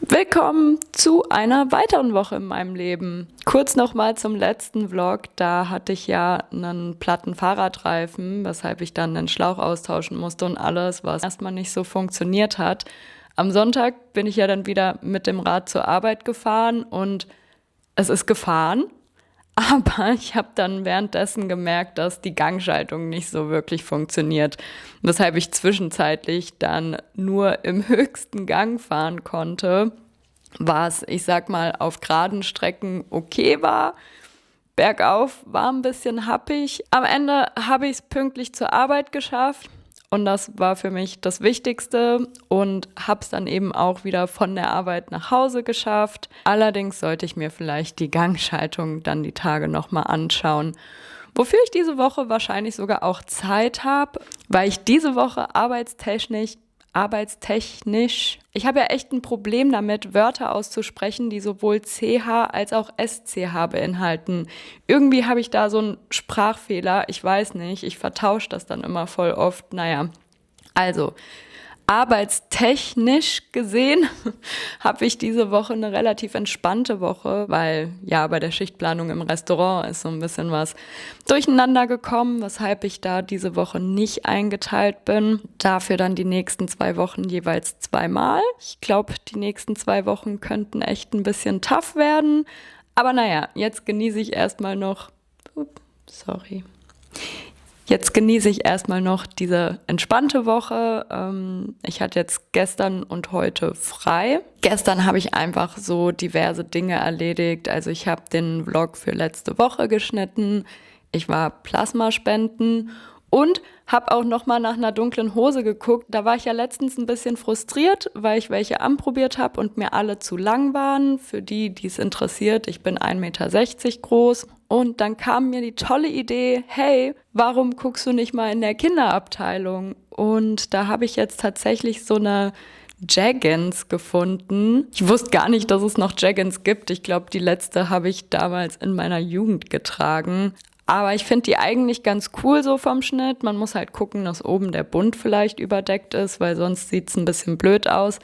Willkommen zu einer weiteren Woche in meinem Leben. Kurz nochmal zum letzten Vlog. Da hatte ich ja einen platten Fahrradreifen, weshalb ich dann den Schlauch austauschen musste und alles, was erstmal nicht so funktioniert hat. Am Sonntag bin ich ja dann wieder mit dem Rad zur Arbeit gefahren und es ist gefahren. Aber ich habe dann währenddessen gemerkt, dass die Gangschaltung nicht so wirklich funktioniert, weshalb ich zwischenzeitlich dann nur im höchsten Gang fahren konnte, was, ich sag mal, auf geraden Strecken okay war. Bergauf war ein bisschen happig. Am Ende habe ich es pünktlich zur Arbeit geschafft. Und das war für mich das Wichtigste und habe es dann eben auch wieder von der Arbeit nach Hause geschafft. Allerdings sollte ich mir vielleicht die Gangschaltung dann die Tage nochmal anschauen. Wofür ich diese Woche wahrscheinlich sogar auch Zeit habe, weil ich diese Woche arbeitstechnisch, ich habe ja echt ein Problem damit, Wörter auszusprechen, die sowohl CH als auch SCH beinhalten. Irgendwie habe ich da so einen Sprachfehler, ich weiß nicht, ich vertausche das dann immer voll oft. Naja, also arbeitstechnisch gesehen habe ich diese Woche eine relativ entspannte Woche, weil ja bei der Schichtplanung im Restaurant ist so ein bisschen was durcheinander gekommen, weshalb ich da diese Woche nicht eingeteilt bin. Dafür dann die nächsten 2 Wochen jeweils 2-mal. Ich glaube, die nächsten 2 Wochen könnten echt ein bisschen tough werden. Aber naja, jetzt genieße ich erstmal noch. Jetzt genieße ich erstmal noch diese entspannte Woche. Ich hatte jetzt gestern und heute frei. Gestern habe ich einfach so diverse Dinge erledigt. Also ich habe den Vlog für letzte Woche geschnitten. Ich war Plasmaspenden und habe auch noch mal nach einer dunklen Hose geguckt. Da war ich ja letztens ein bisschen frustriert, weil ich welche anprobiert habe und mir alle zu lang waren. Für die, die es interessiert, ich bin 1,60 Meter groß. Und dann kam mir die tolle Idee, hey, warum guckst du nicht mal in der Kinderabteilung? Und da habe ich jetzt tatsächlich so eine Jaggins gefunden. Ich wusste gar nicht, dass es noch Jaggins gibt. Ich glaube, die letzte habe ich damals in meiner Jugend getragen. Aber ich finde die eigentlich ganz cool so vom Schnitt. Man muss halt gucken, dass oben der Bund vielleicht überdeckt ist, weil sonst sieht es ein bisschen blöd aus.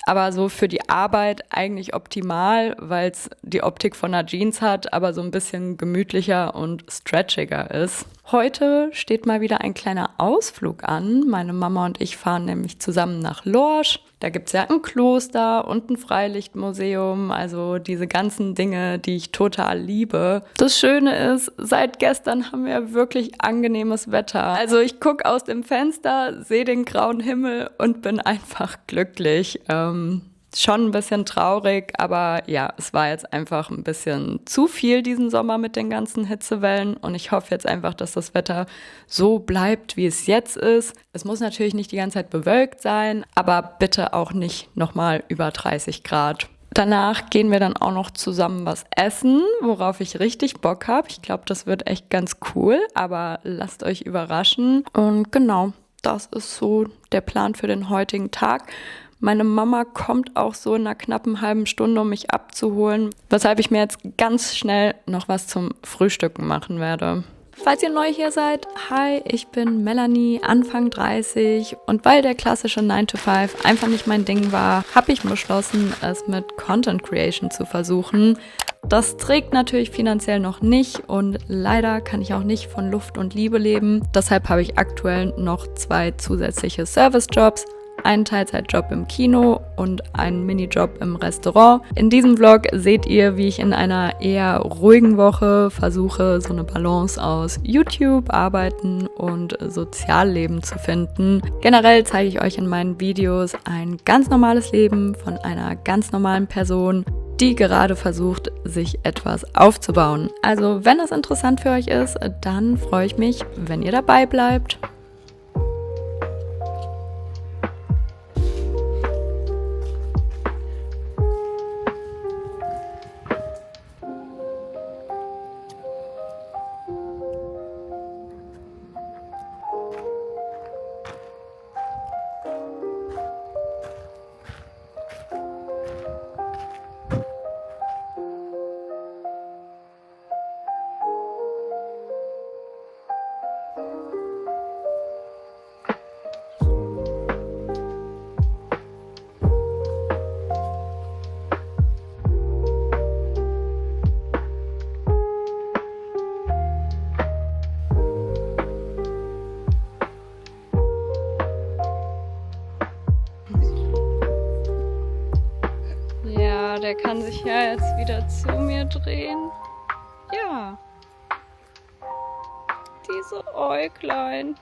Aber so für die Arbeit eigentlich optimal, weil es die Optik von einer Jeans hat, aber so ein bisschen gemütlicher und stretchiger ist. Heute steht mal wieder ein kleiner Ausflug an. Meine Mama und ich fahren nämlich zusammen nach Lorsch. Da gibt's ja ein Kloster und ein Freilichtmuseum, also diese ganzen Dinge, die ich total liebe. Das Schöne ist, seit gestern haben wir wirklich angenehmes Wetter. Also ich gucke aus dem Fenster, sehe den grauen Himmel und bin einfach glücklich. Schon ein bisschen traurig, aber ja, es war jetzt einfach ein bisschen zu viel diesen Sommer mit den ganzen Hitzewellen und ich hoffe jetzt einfach, dass das Wetter so bleibt, wie es jetzt ist. Es muss natürlich nicht die ganze Zeit bewölkt sein, aber bitte auch nicht nochmal über 30 Grad. Danach gehen wir dann auch noch zusammen was essen, worauf ich richtig Bock habe. Ich glaube, das wird echt ganz cool, aber lasst euch überraschen. Und genau, das ist so der Plan für den heutigen Tag. Meine Mama kommt auch so in einer knappen halben Stunde, um mich abzuholen, weshalb ich mir jetzt ganz schnell noch was zum Frühstücken machen werde. Falls ihr neu hier seid, hi, ich bin Melanie, Anfang 30 und weil der klassische 9-to-5 einfach nicht mein Ding war, habe ich beschlossen, es mit Content Creation zu versuchen. Das trägt natürlich finanziell noch nicht und leider kann ich auch nicht von Luft und Liebe leben. Deshalb habe ich aktuell noch 2 zusätzliche Servicejobs. Einen Teilzeitjob im Kino und einen Minijob im Restaurant. In diesem Vlog seht ihr, wie ich in einer eher ruhigen Woche versuche, so eine Balance aus YouTube, Arbeiten und Sozialleben zu finden. Generell zeige ich euch in meinen Videos ein ganz normales Leben von einer ganz normalen Person, die gerade versucht, sich etwas aufzubauen. Also, wenn es interessant für euch ist, dann freue ich mich, wenn ihr dabei bleibt. Ja, der kann sich ja jetzt wieder zu mir drehen. Ja. Diese Äuglein.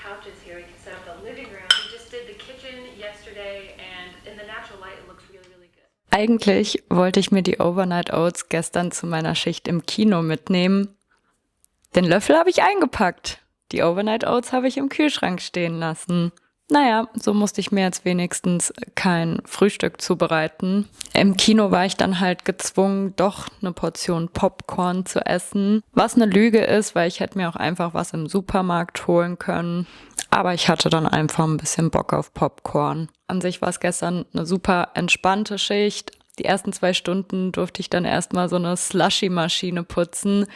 Couches here. We can set up the living room. We just did the kitchen yesterday and in the natural light it looks really, really good. Eigentlich wollte ich mir die Overnight Oats gestern zu meiner Schicht im Kino mitnehmen. Den Löffel habe ich eingepackt. Die Overnight Oats habe ich im Kühlschrank stehen lassen. Naja, so musste ich mir jetzt wenigstens kein Frühstück zubereiten. Im Kino war ich dann halt gezwungen, doch eine Portion Popcorn zu essen. Was eine Lüge ist, weil ich hätte mir auch einfach was im Supermarkt holen können. Aber ich hatte dann einfach ein bisschen Bock auf Popcorn. An sich war es gestern eine super entspannte Schicht. Die ersten 2 Stunden durfte ich dann erstmal so eine Slushy-Maschine putzen.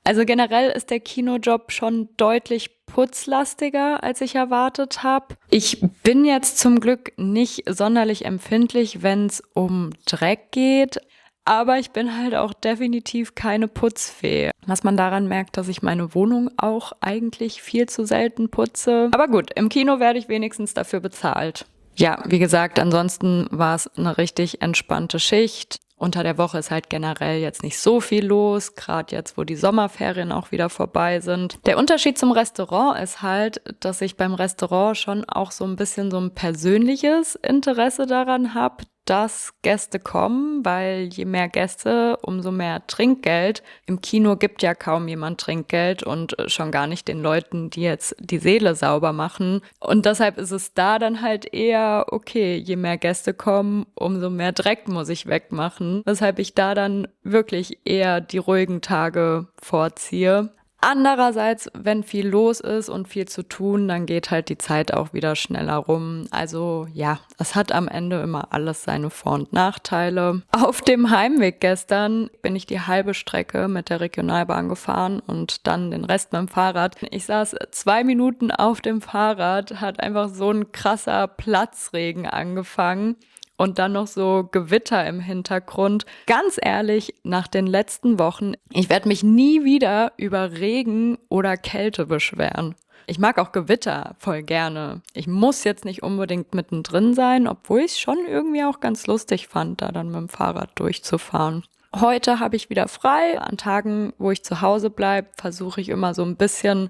Also generell ist der Kinojob schon deutlich putzlastiger, als ich erwartet habe. Ich bin jetzt zum Glück nicht sonderlich empfindlich, wenn es um Dreck geht, aber ich bin halt auch definitiv keine Putzfee. Was man daran merkt, dass ich meine Wohnung auch eigentlich viel zu selten putze. Aber gut, im Kino werde ich wenigstens dafür bezahlt. Ja, wie gesagt, ansonsten war es eine richtig entspannte Schicht. Unter der Woche ist halt generell jetzt nicht so viel los, gerade jetzt, wo die Sommerferien auch wieder vorbei sind. Der Unterschied zum Restaurant ist halt, dass ich beim Restaurant schon auch so ein bisschen so ein persönliches Interesse daran habe, dass Gäste kommen, weil je mehr Gäste, umso mehr Trinkgeld. Im Kino gibt ja kaum jemand Trinkgeld und schon gar nicht den Leuten, die jetzt die Seele sauber machen. Und deshalb ist es da dann halt eher, okay, je mehr Gäste kommen, umso mehr Dreck muss ich wegmachen. Weshalb ich da dann wirklich eher die ruhigen Tage vorziehe. Andererseits, wenn viel los ist und viel zu tun, dann geht halt die Zeit auch wieder schneller rum. Also ja, es hat am Ende immer alles seine Vor- und Nachteile. Auf dem Heimweg gestern bin ich die halbe Strecke mit der Regionalbahn gefahren und dann den Rest mit dem Fahrrad. Ich saß 2 Minuten auf dem Fahrrad, hat einfach so ein krasser Platzregen angefangen. Und dann noch so Gewitter im Hintergrund. Ganz ehrlich, nach den letzten Wochen, ich werde mich nie wieder über Regen oder Kälte beschweren. Ich mag auch Gewitter voll gerne. Ich muss jetzt nicht unbedingt mittendrin sein, obwohl ich es schon irgendwie auch ganz lustig fand, da dann mit dem Fahrrad durchzufahren. Heute habe ich wieder frei. An Tagen, wo ich zu Hause bleibe, versuche ich immer so ein bisschen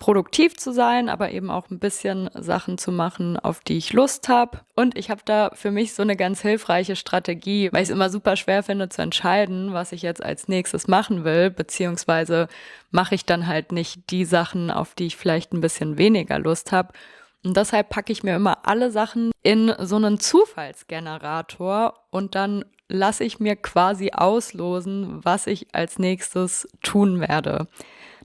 produktiv zu sein, aber eben auch ein bisschen Sachen zu machen, auf die ich Lust habe. Und ich habe da für mich so eine ganz hilfreiche Strategie, weil ich es immer super schwer finde zu entscheiden, was ich jetzt als nächstes machen will, beziehungsweise mache ich dann halt nicht die Sachen, auf die ich vielleicht ein bisschen weniger Lust habe. Und deshalb packe ich mir immer alle Sachen in so einen Zufallsgenerator und dann lasse ich mir quasi auslosen, was ich als nächstes tun werde.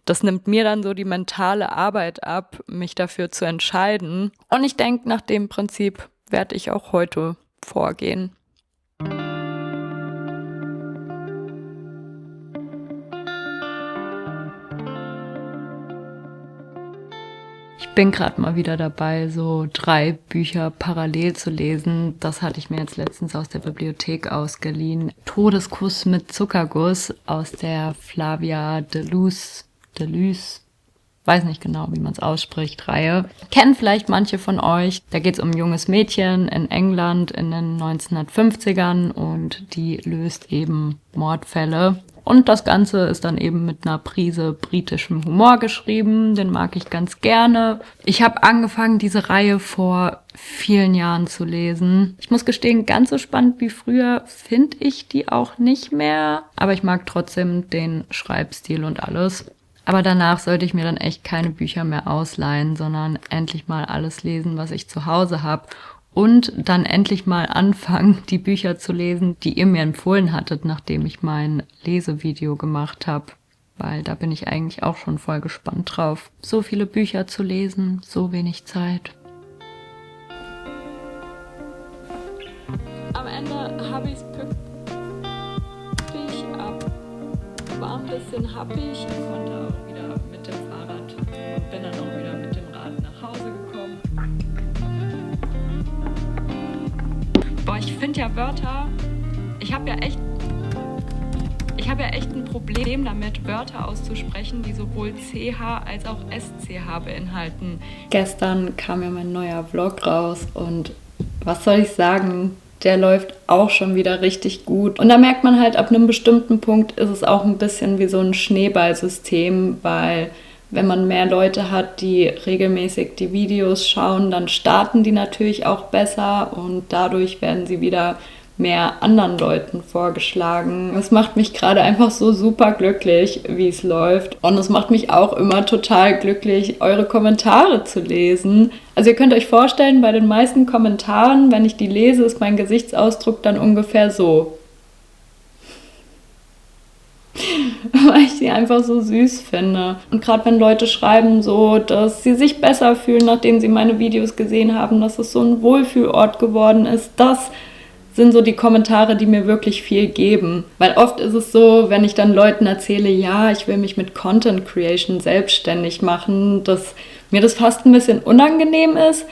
Das nimmt mir dann so die mentale Arbeit ab, mich dafür zu entscheiden. Und ich denke, nach dem Prinzip werde ich auch heute vorgehen. Ich bin gerade mal wieder dabei, so 3 Bücher parallel zu lesen. Das hatte ich mir jetzt letztens aus der Bibliothek ausgeliehen. Todeskuss mit Zuckerguss aus der Flavia Deleuze, weiß nicht genau, wie man es ausspricht, Reihe. Kennen vielleicht manche von euch. Da geht es um ein junges Mädchen in England in den 1950ern und die löst eben Mordfälle. Und das Ganze ist dann eben mit einer Prise britischem Humor geschrieben. Den mag ich ganz gerne. Ich habe angefangen, diese Reihe vor vielen Jahren zu lesen. Ich muss gestehen, ganz so spannend wie früher finde ich die auch nicht mehr. Aber ich mag trotzdem den Schreibstil und alles. Aber danach sollte ich mir dann echt keine Bücher mehr ausleihen, sondern endlich mal alles lesen, was ich zu Hause habe. Und dann endlich mal anfangen, die Bücher zu lesen, die ihr mir empfohlen hattet, nachdem ich mein Lesevideo gemacht habe. Weil da bin ich eigentlich auch schon voll gespannt drauf. So viele Bücher zu lesen, so wenig Zeit. Am Ende habe ich es pünktlich ab. War ein bisschen happig. Ich konnte auch wieder mit dem Fahrrad und bin dann auch wieder mit dem Rad nach Hause gekommen. Boah, ich finde ja Wörter, ich habe ja echt ein Problem damit, Wörter auszusprechen, die sowohl CH als auch SCH beinhalten. Gestern kam ja mein neuer Vlog raus und was soll ich sagen, der läuft auch schon wieder richtig gut. Und da merkt man halt, ab einem bestimmten Punkt ist es auch ein bisschen wie so ein Schneeballsystem, weil wenn man mehr Leute hat, die regelmäßig die Videos schauen, dann starten die natürlich auch besser und dadurch werden sie wieder mehr anderen Leuten vorgeschlagen. Es macht mich gerade einfach so super glücklich, wie es läuft. Und es macht mich auch immer total glücklich, eure Kommentare zu lesen. Also ihr könnt euch vorstellen, bei den meisten Kommentaren, wenn ich die lese, ist mein Gesichtsausdruck dann ungefähr so. Weil ich sie einfach so süß finde. Und gerade wenn Leute schreiben so, dass sie sich besser fühlen, nachdem sie meine Videos gesehen haben, dass es so ein Wohlfühlort geworden ist, das sind so die Kommentare, die mir wirklich viel geben. Weil oft ist es so, wenn ich dann Leuten erzähle, ja, ich will mich mit Content Creation selbstständig machen, dass mir das fast ein bisschen unangenehm ist.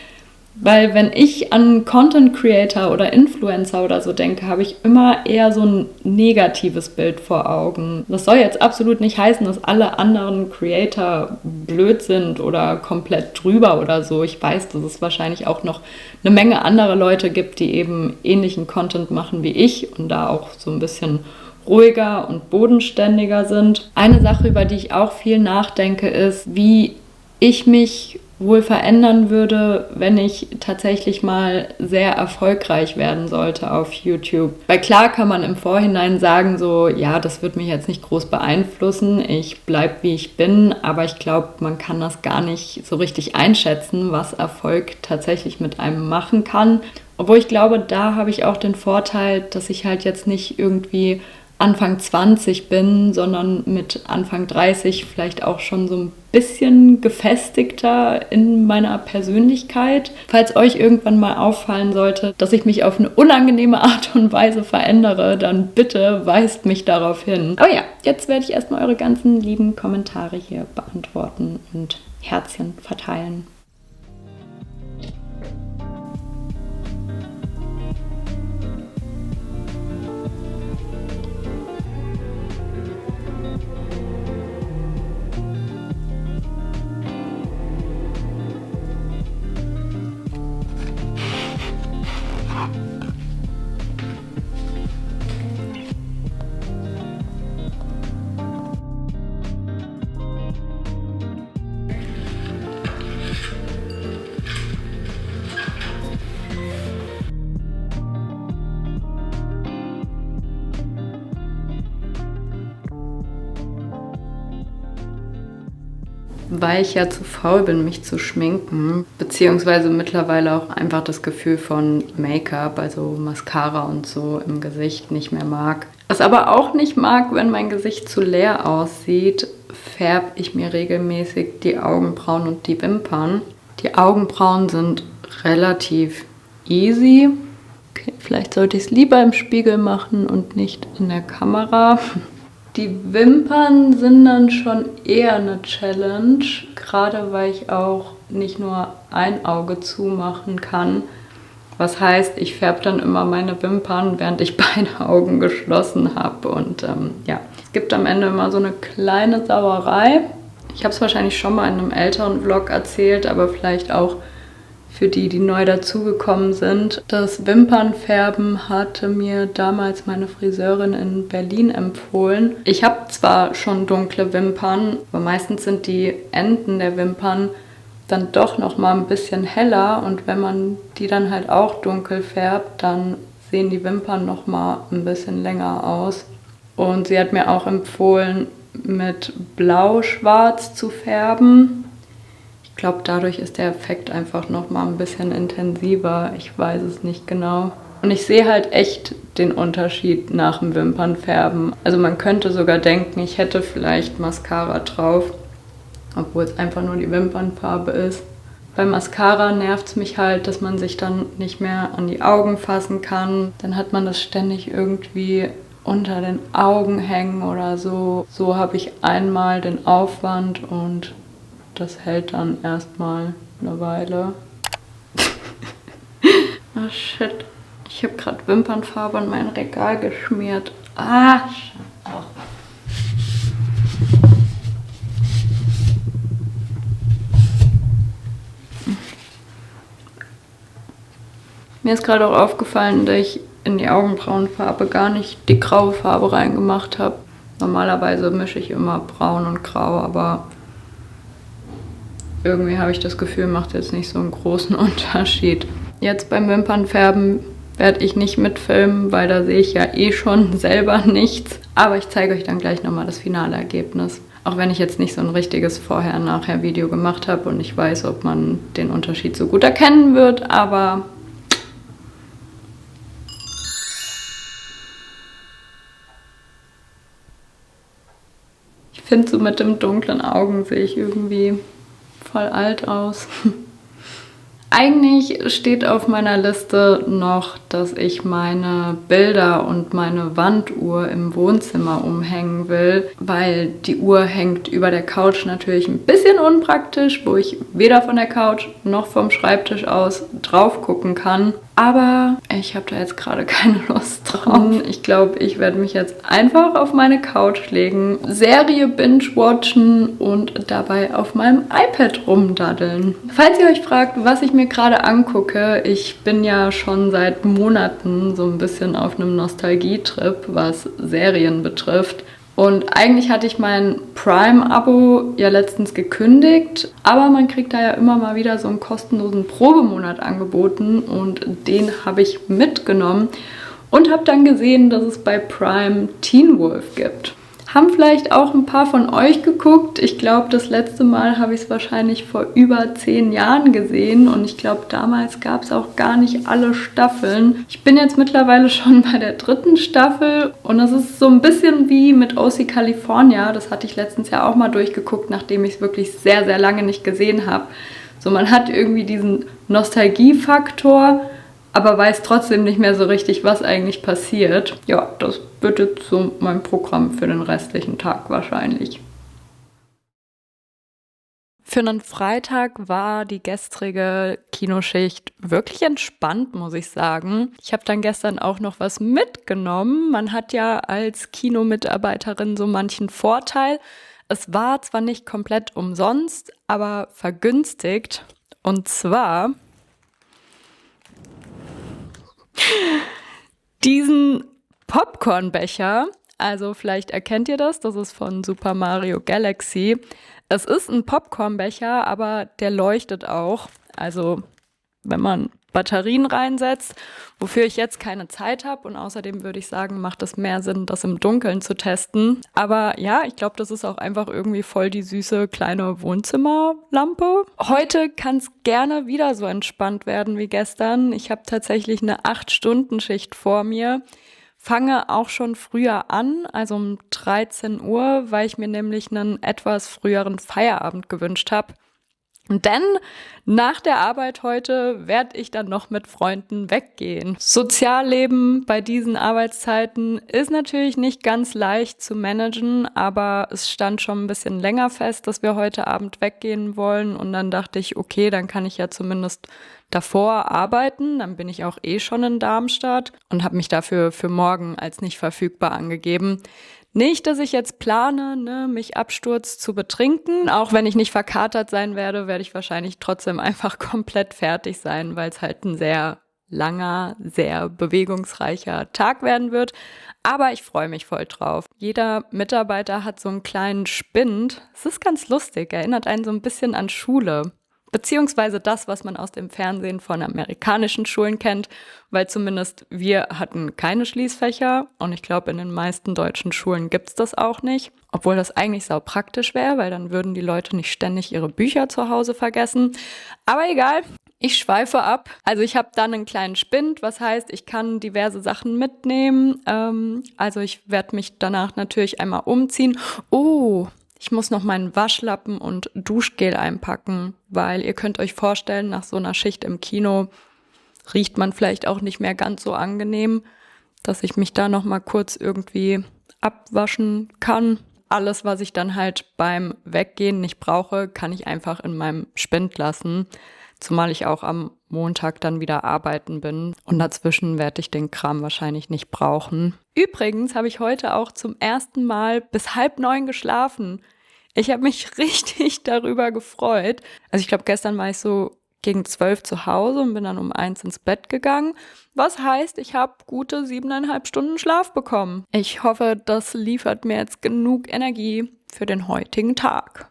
Weil wenn ich an Content Creator oder Influencer oder so denke, habe ich immer eher so ein negatives Bild vor Augen. Das soll jetzt absolut nicht heißen, dass alle anderen Creator blöd sind oder komplett drüber oder so. Ich weiß, dass es wahrscheinlich auch noch eine Menge andere Leute gibt, die eben ähnlichen Content machen wie ich und da auch so ein bisschen ruhiger und bodenständiger sind. Eine Sache, über die ich auch viel nachdenke, ist, wie ich mich wohl verändern würde, wenn ich tatsächlich mal sehr erfolgreich werden sollte auf YouTube. Weil klar kann man im Vorhinein sagen, so, ja, das wird mich jetzt nicht groß beeinflussen, ich bleibe wie ich bin, aber ich glaube, man kann das gar nicht so richtig einschätzen, was Erfolg tatsächlich mit einem machen kann. Obwohl ich glaube, da habe ich auch den Vorteil, dass ich halt jetzt nicht irgendwie Anfang 20 bin, sondern mit Anfang 30 vielleicht auch schon so ein bisschen gefestigter in meiner Persönlichkeit. Falls euch irgendwann mal auffallen sollte, dass ich mich auf eine unangenehme Art und Weise verändere, dann bitte weist mich darauf hin. Aber ja, jetzt werde ich erstmal eure ganzen lieben Kommentare hier beantworten und Herzchen verteilen. weil ich ja zu faul bin, mich zu schminken, beziehungsweise mittlerweile auch einfach das Gefühl von Make-up, also Mascara und so im Gesicht nicht mehr mag. Was aber auch nicht mag, wenn mein Gesicht zu leer aussieht, färbe ich mir regelmäßig die Augenbrauen und die Wimpern. Die Augenbrauen sind relativ easy. Okay, vielleicht sollte ich es lieber im Spiegel machen und nicht in der Kamera. Die Wimpern sind dann schon eher eine Challenge, gerade weil ich auch nicht nur ein Auge zumachen kann. Was heißt, ich färbe dann immer meine Wimpern, während ich beide Augen geschlossen habe. Und ja, es gibt am Ende immer so eine kleine Sauerei. Ich habe es wahrscheinlich schon mal in einem älteren Vlog erzählt, aber vielleicht auch für die, die neu dazugekommen sind. Das Wimpernfärben hatte mir damals meine Friseurin in Berlin empfohlen. Ich habe zwar schon dunkle Wimpern, aber meistens sind die Enden der Wimpern dann doch noch mal ein bisschen heller und wenn man die dann halt auch dunkel färbt, dann sehen die Wimpern noch mal ein bisschen länger aus. Und sie hat mir auch empfohlen, mit Blau-Schwarz zu färben. Ich glaube, dadurch ist der Effekt einfach noch mal ein bisschen intensiver. Ich weiß es nicht genau. Und ich sehe halt echt den Unterschied nach dem Wimpernfärben. Also man könnte sogar denken, ich hätte vielleicht Mascara drauf, obwohl es einfach nur die Wimpernfarbe ist. Bei Mascara nervt es mich halt, dass man sich dann nicht mehr an die Augen fassen kann. Dann hat man das ständig irgendwie unter den Augen hängen oder so. So habe ich einmal den Aufwand und das hält dann erstmal eine Weile. Ah, shit. Ich habe gerade Wimpernfarbe in mein Regal geschmiert. Ah, shit. Mir ist gerade auch aufgefallen, dass ich in die Augenbrauenfarbe gar nicht die graue Farbe reingemacht habe. Normalerweise mische ich immer braun und grau, aber irgendwie habe ich das Gefühl, macht jetzt nicht so einen großen Unterschied. Jetzt beim Wimpernfärben werde ich nicht mitfilmen, weil da sehe ich ja eh schon selber nichts. Aber ich zeige euch dann gleich nochmal das finale Ergebnis. Auch wenn ich jetzt nicht so ein richtiges Vorher-Nachher-Video gemacht habe und ich weiß, ob man den Unterschied so gut erkennen wird, aber ich finde, so mit dem dunklen Augen sehe ich irgendwie voll alt aus. Eigentlich steht auf meiner Liste noch, dass ich meine Bilder und meine Wanduhr im Wohnzimmer umhängen will, weil die Uhr hängt über der Couch natürlich ein bisschen unpraktisch, wo ich weder von der Couch noch vom Schreibtisch aus drauf gucken kann. Aber ich habe da jetzt gerade keine Lust drauf. Ich glaube, ich werde mich jetzt einfach auf meine Couch legen, Serie binge-watchen und dabei auf meinem iPad rumdaddeln. Falls ihr euch fragt, was ich mir gerade angucke, ich bin ja schon seit Monaten so ein bisschen auf einem Nostalgietrip, was Serien betrifft. Und eigentlich hatte ich mein Prime-Abo ja letztens gekündigt, aber man kriegt da ja immer mal wieder so einen kostenlosen Probemonat angeboten und den habe ich mitgenommen und habe dann gesehen, dass es bei Prime Teen Wolf gibt. Haben vielleicht auch ein paar von euch geguckt. Ich glaube, das letzte Mal habe ich es wahrscheinlich vor über 10 Jahren gesehen und ich glaube, damals gab es auch gar nicht alle Staffeln. Ich bin jetzt mittlerweile schon bei der 3. Staffel und das ist so ein bisschen wie mit OC California. Das hatte ich letztens ja auch mal durchgeguckt, nachdem ich es wirklich sehr, sehr lange nicht gesehen habe. So, man hat irgendwie diesen Nostalgiefaktor, aber weiß trotzdem nicht mehr so richtig, was eigentlich passiert. Ja, das wird jetzt so mein Programm für den restlichen Tag wahrscheinlich. Für einen Freitag war die gestrige Kinoschicht wirklich entspannt, muss ich sagen. Ich habe dann gestern auch noch was mitgenommen. Man hat ja als Kinomitarbeiterin so manchen Vorteil. Es war zwar nicht komplett umsonst, aber vergünstigt. Und zwar diesen Popcornbecher, also vielleicht erkennt ihr das ist von Super Mario Galaxy. Es ist ein Popcornbecher, aber der leuchtet auch. Also wenn man Batterien reinsetzt, wofür ich jetzt keine Zeit habe. Und außerdem würde ich sagen, macht es mehr Sinn, das im Dunkeln zu testen. Aber ja, ich glaube, das ist auch einfach irgendwie voll die süße kleine Wohnzimmerlampe. Heute kann es gerne wieder so entspannt werden wie gestern. Ich habe tatsächlich eine 8-Stunden-Schicht vor mir. Fange auch schon früher an, also um 13 Uhr, weil ich mir nämlich einen etwas früheren Feierabend gewünscht habe. Denn nach der Arbeit heute werde ich dann noch mit Freunden weggehen. Sozialleben bei diesen Arbeitszeiten ist natürlich nicht ganz leicht zu managen, aber es stand schon ein bisschen länger fest, dass wir heute Abend weggehen wollen. Und dann dachte ich, okay, dann kann ich ja zumindest davor arbeiten. Dann bin ich auch schon in Darmstadt und habe mich dafür für morgen als nicht verfügbar angegeben. Nicht, dass ich jetzt plane, mich Absturz zu betrinken. Auch wenn ich nicht verkatert sein werde, werde ich wahrscheinlich trotzdem einfach komplett fertig sein, weil es halt ein sehr langer, sehr bewegungsreicher Tag werden wird. Aber ich freue mich voll drauf. Jeder Mitarbeiter hat so einen kleinen Spind. Es ist ganz lustig, erinnert einen so ein bisschen an Schule. Beziehungsweise das, was man aus dem Fernsehen von amerikanischen Schulen kennt, weil zumindest wir hatten keine Schließfächer und ich glaube, in den meisten deutschen Schulen gibt's das auch nicht, obwohl das eigentlich sau praktisch wäre, weil dann würden die Leute nicht ständig ihre Bücher zu Hause vergessen. Aber egal, ich schweife ab. Also ich habe dann einen kleinen Spind, was heißt, ich kann diverse Sachen mitnehmen. Also ich werde mich danach natürlich einmal umziehen. Ich muss noch meinen Waschlappen und Duschgel einpacken, weil ihr könnt euch vorstellen, nach so einer Schicht im Kino riecht man vielleicht auch nicht mehr ganz so angenehm, dass ich mich da noch mal kurz irgendwie abwaschen kann. Alles, was ich dann halt beim Weggehen nicht brauche, kann ich einfach in meinem Spind lassen, zumal ich auch am Montag dann wieder arbeiten bin und dazwischen werde ich den Kram wahrscheinlich nicht brauchen. Übrigens habe ich heute auch zum ersten Mal bis 8:30 geschlafen. Ich habe mich richtig darüber gefreut. Also ich glaube, gestern war ich so gegen 12 zu Hause und bin dann um 1 ins Bett gegangen. Was heißt, ich habe gute 7,5 Stunden Schlaf bekommen. Ich hoffe, das liefert mir jetzt genug Energie für den heutigen Tag.